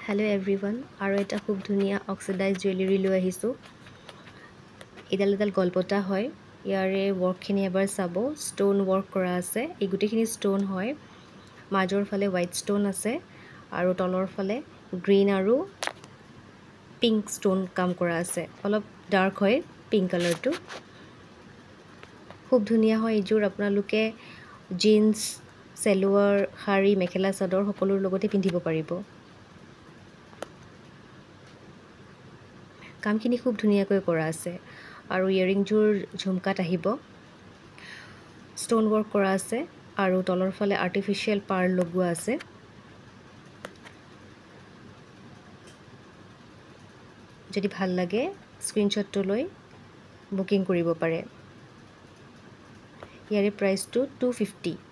Hello everyone, আৰু এটা খুব ধুনীয়া অক্সিডাইজ জুৱেলাৰী লৈ আহিছোঁ। এডাল গলপতা হয়। ইয়াৰে ৱৰ্কখিনি এবাৰ চাব। ষ্টোন ৱৰ্ক কৰা আছে। এই গোটেইখিনি ষ্টোন হয়। মাজৰ ফালে হোৱাইট ষ্টোন আছে আৰু তলৰ ফালে গ্ৰীণ আৰু পিংক ষ্টোন কাম কৰা আছে। অলপ ডাৰ্ক হয় পিংক কালাৰটো। খুব ধুনীয়া হয় এইযোৰ। আপোনালোকে জিন্স, চেলোৱাৰ, শাৰী, মেখেলা চাদৰ সকলোৰ লগতে পিন্ধিব পাৰিব। কামখিনি খুব ধুনীয়াকৈ কৰা আছে আৰু ইয়েৰিংযোৰ ঝুমকাত আহিব। ষ্টোন ৱৰ্ক কৰা আছে আৰু তলৰ ফালে আৰ্টিফিচিয়েল পাৰ্ল লগোৱা আছে। যদি ভাল লাগে স্ক্ৰীনশ্বটটো লৈ বুকিং কৰিব পাৰে। ইয়াৰে প্ৰাইচটো 250।